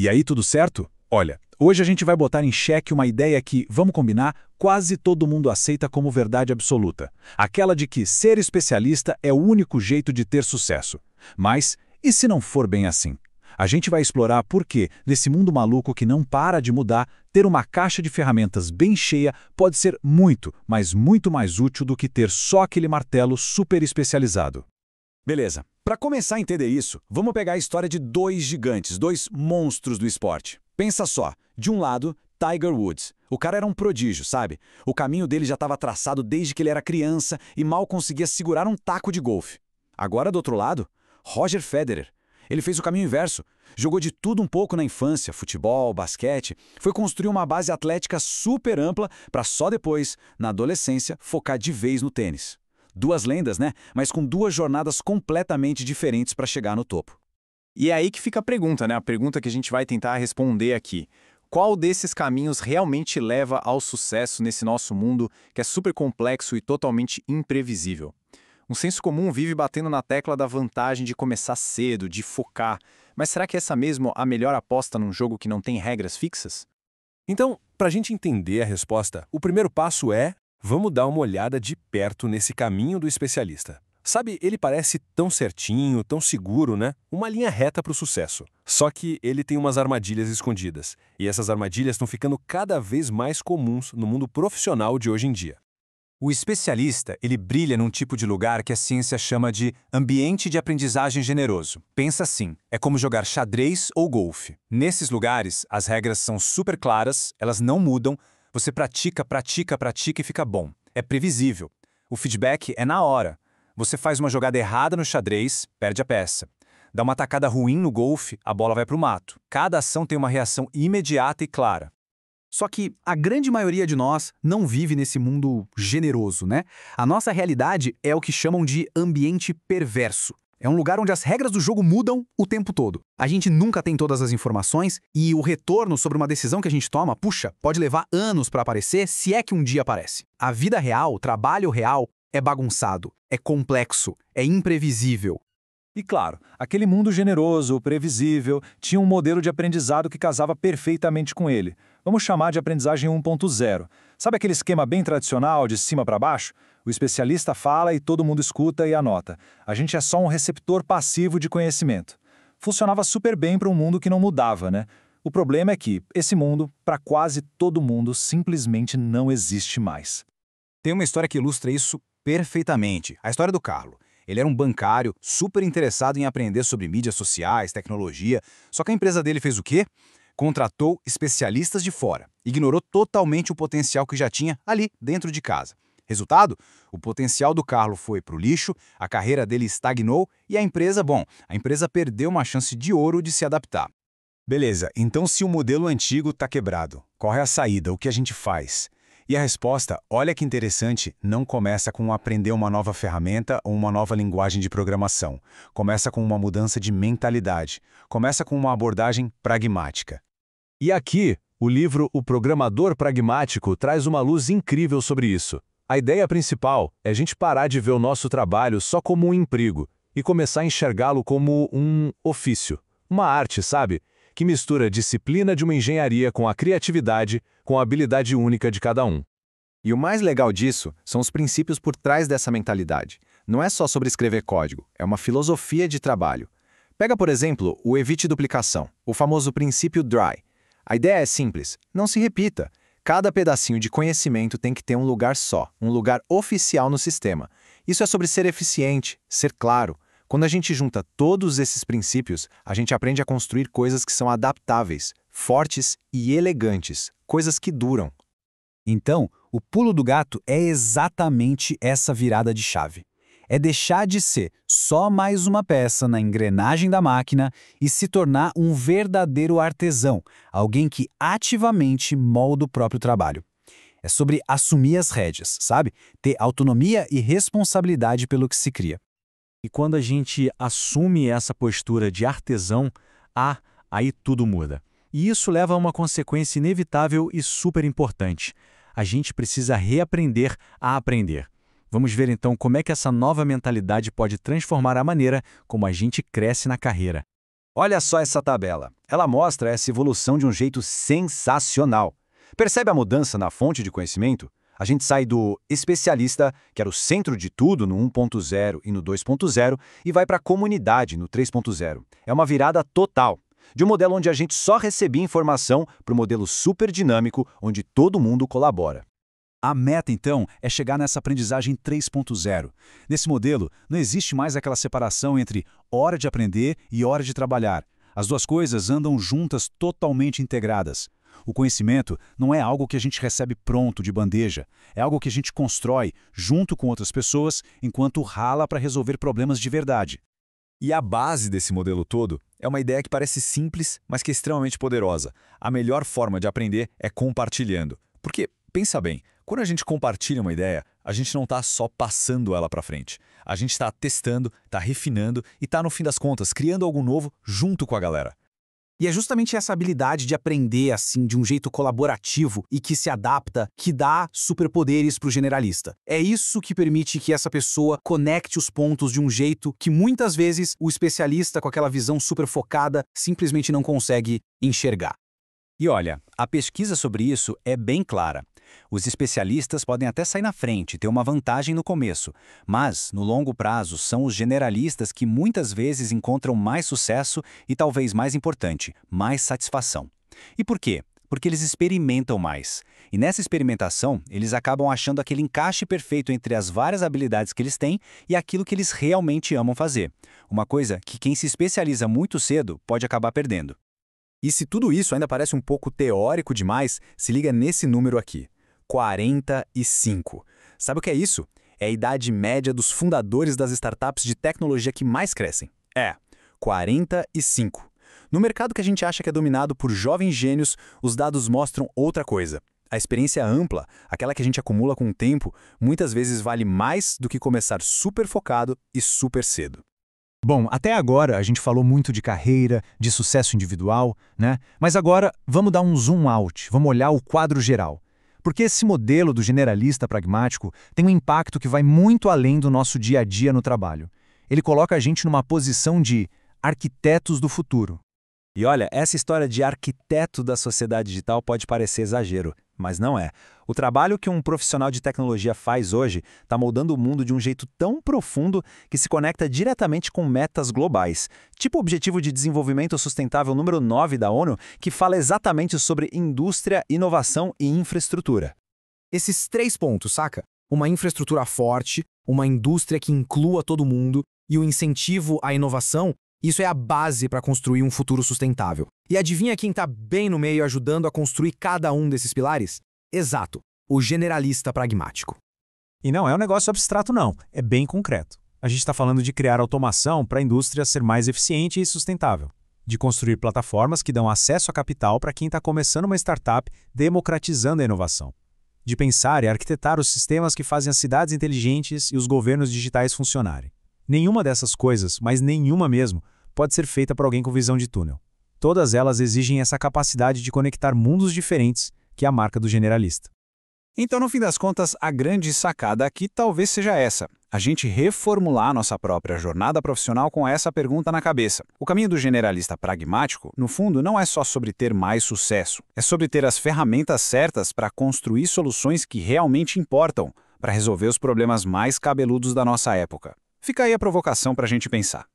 E aí, tudo certo? Olha, hoje a gente vai botar em xeque uma ideia que, vamos combinar, quase todo mundo aceita como verdade absoluta. Aquela de que ser especialista é o único jeito de ter sucesso. Mas, e se não for bem assim? A gente vai explorar por que, nesse mundo maluco que não para de mudar, ter uma caixa de ferramentas bem cheia pode ser muito, mas muito mais útil do que ter só aquele martelo super especializado. Beleza, para começar a entender isso, vamos pegar a história de dois gigantes, dois monstros do esporte. Pensa só, de um lado, Tiger Woods. O cara era um prodígio, sabe? O caminho dele já estava traçado desde que ele era criança e mal conseguia segurar um taco de golfe. Agora, do outro lado, Roger Federer. Ele fez o caminho inverso. Jogou de tudo um pouco na infância, futebol, basquete. Foi construir uma base atlética super ampla para só depois, na adolescência, focar de vez no tênis. Duas lendas, né? Mas com duas jornadas completamente diferentes para chegar no topo. E é aí que fica a pergunta, né? A pergunta que a gente vai tentar responder aqui. Qual desses caminhos realmente leva ao sucesso nesse nosso mundo que é super complexo e totalmente imprevisível? Um senso comum vive batendo na tecla da vantagem de começar cedo, de focar. Mas será que essa mesmo a melhor aposta num jogo que não tem regras fixas? Então, para a gente entender a resposta, o primeiro passo é: vamos dar uma olhada de perto nesse caminho do especialista. Sabe, ele parece tão certinho, tão seguro, né? Uma linha reta para o sucesso. Só que ele tem umas armadilhas escondidas. E essas armadilhas estão ficando cada vez mais comuns no mundo profissional de hoje em dia. O especialista, ele brilha num tipo de lugar que a ciência chama de ambiente de aprendizagem generoso. Pensa assim, é como jogar xadrez ou golfe. Nesses lugares, as regras são super claras, elas não mudam, você pratica, pratica, pratica e fica bom. É previsível. O feedback é na hora. Você faz uma jogada errada no xadrez, perde a peça. Dá uma tacada ruim no golfe, a bola vai para o mato. Cada ação tem uma reação imediata e clara. Só que a grande maioria de nós não vive nesse mundo generoso, né? A nossa realidade é o que chamam de ambiente perverso. É um lugar onde as regras do jogo mudam o tempo todo. A gente nunca tem todas as informações e o retorno sobre uma decisão que a gente toma, puxa, pode levar anos para aparecer, se é que um dia aparece. A vida real, o trabalho real, é bagunçado, é complexo, é imprevisível. E claro, aquele mundo generoso, previsível, tinha um modelo de aprendizado que casava perfeitamente com ele. Vamos chamar de aprendizagem 1.0. Sabe aquele esquema bem tradicional, de cima para baixo? O especialista fala e todo mundo escuta e anota. A gente é só um receptor passivo de conhecimento. Funcionava super bem para um mundo que não mudava, né? O problema é que esse mundo, para quase todo mundo, simplesmente não existe mais. Tem uma história que ilustra isso perfeitamente. A história do Carlo. Ele era um bancário super interessado em aprender sobre mídias sociais, tecnologia, só que a empresa dele fez o quê? Contratou especialistas de fora. Ignorou totalmente o potencial que já tinha ali dentro de casa. Resultado? O potencial do Carlo foi para o lixo, a carreira dele estagnou e a empresa perdeu uma chance de ouro de se adaptar. Beleza, então se o modelo antigo está quebrado, qual é a saída? O que a gente faz? E a resposta, olha que interessante, não começa com aprender uma nova ferramenta ou uma nova linguagem de programação. Começa com uma mudança de mentalidade. Começa com uma abordagem pragmática. E aqui, o livro O Programador Pragmático traz uma luz incrível sobre isso. A ideia principal é a gente parar de ver o nosso trabalho só como um emprego e começar a enxergá-lo como um ofício, uma arte, sabe? Que mistura a disciplina de uma engenharia com a criatividade, com a habilidade única de cada um. E o mais legal disso são os princípios por trás dessa mentalidade. Não é só sobre escrever código, é uma filosofia de trabalho. Pega, por exemplo, o evite duplicação, o famoso princípio DRY. A ideia é simples, não se repita. Cada pedacinho de conhecimento tem que ter um lugar só, um lugar oficial no sistema. Isso é sobre ser eficiente, ser claro. Quando a gente junta todos esses princípios, a gente aprende a construir coisas que são adaptáveis, fortes e elegantes, coisas que duram. Então, o pulo do gato é exatamente essa virada de chave. É deixar de ser só mais uma peça na engrenagem da máquina e se tornar um verdadeiro artesão, alguém que ativamente molda o próprio trabalho. É sobre assumir as rédeas, sabe? Ter autonomia e responsabilidade pelo que se cria. E quando a gente assume essa postura de artesão, aí tudo muda. E isso leva a uma consequência inevitável e super importante. A gente precisa reaprender a aprender. Vamos ver então como é que essa nova mentalidade pode transformar a maneira como a gente cresce na carreira. Olha só essa tabela. Ela mostra essa evolução de um jeito sensacional. Percebe a mudança na fonte de conhecimento? A gente sai do especialista, que era o centro de tudo no 1.0 e no 2.0, e vai para a comunidade no 3.0. É uma virada total. De um modelo onde a gente só recebia informação para o modelo super dinâmico, onde todo mundo colabora. A meta, então, é chegar nessa aprendizagem 3.0. Nesse modelo, não existe mais aquela separação entre hora de aprender e hora de trabalhar. As duas coisas andam juntas, totalmente integradas. O conhecimento não é algo que a gente recebe pronto, de bandeja. É algo que a gente constrói junto com outras pessoas, enquanto rala para resolver problemas de verdade. E a base desse modelo todo é uma ideia que parece simples, mas que é extremamente poderosa. A melhor forma de aprender é compartilhando. Porque, pensa bem, quando a gente compartilha uma ideia, a gente não está só passando ela para frente. A gente está testando, está refinando e está, no fim das contas, criando algo novo junto com a galera. E é justamente essa habilidade de aprender assim de um jeito colaborativo e que se adapta que dá superpoderes para o generalista. É isso que permite que essa pessoa conecte os pontos de um jeito que muitas vezes o especialista com aquela visão super focada simplesmente não consegue enxergar. E olha, a pesquisa sobre isso é bem clara. Os especialistas podem até sair na frente, ter uma vantagem no começo, mas, no longo prazo, são os generalistas que muitas vezes encontram mais sucesso e, talvez mais importante, mais satisfação. E por quê? Porque eles experimentam mais. E nessa experimentação, eles acabam achando aquele encaixe perfeito entre as várias habilidades que eles têm e aquilo que eles realmente amam fazer. Uma coisa que quem se especializa muito cedo pode acabar perdendo. E se tudo isso ainda parece um pouco teórico demais, se liga nesse número aqui. 45. Sabe o que é isso? É a idade média dos fundadores das startups de tecnologia que mais crescem. 45. No mercado que a gente acha que é dominado por jovens gênios, os dados mostram outra coisa. A experiência ampla, aquela que a gente acumula com o tempo, muitas vezes vale mais do que começar super focado e super cedo. Bom, até agora a gente falou muito de carreira, de sucesso individual, né? Mas agora vamos dar um zoom out, vamos olhar o quadro geral. Porque esse modelo do generalista pragmático tem um impacto que vai muito além do nosso dia a dia no trabalho. Ele coloca a gente numa posição de arquitetos do futuro. E olha, essa história de arquiteto da sociedade digital pode parecer exagero, mas não é. O trabalho que um profissional de tecnologia faz hoje está moldando o mundo de um jeito tão profundo que se conecta diretamente com metas globais, tipo o Objetivo de Desenvolvimento Sustentável número 9 da ONU, que fala exatamente sobre indústria, inovação e infraestrutura. Esses 3 pontos, saca? Uma infraestrutura forte, uma indústria que inclua todo mundo e o incentivo à inovação, isso é a base para construir um futuro sustentável. E adivinha quem está bem no meio ajudando a construir cada um desses pilares? Exato, o generalista pragmático. E não é um negócio abstrato não, é bem concreto. A gente está falando de criar automação para a indústria ser mais eficiente e sustentável. De construir plataformas que dão acesso a capital para quem está começando uma startup, democratizando a inovação. De pensar e arquitetar os sistemas que fazem as cidades inteligentes e os governos digitais funcionarem. Nenhuma dessas coisas, mas nenhuma mesmo, pode ser feita por alguém com visão de túnel. Todas elas exigem essa capacidade de conectar mundos diferentes, que é a marca do generalista. Então, no fim das contas, a grande sacada aqui talvez seja essa: a gente reformular nossa própria jornada profissional com essa pergunta na cabeça. O caminho do generalista pragmático, no fundo, não é só sobre ter mais sucesso. É sobre ter as ferramentas certas para construir soluções que realmente importam, para resolver os problemas mais cabeludos da nossa época. Fica aí a provocação para a gente pensar.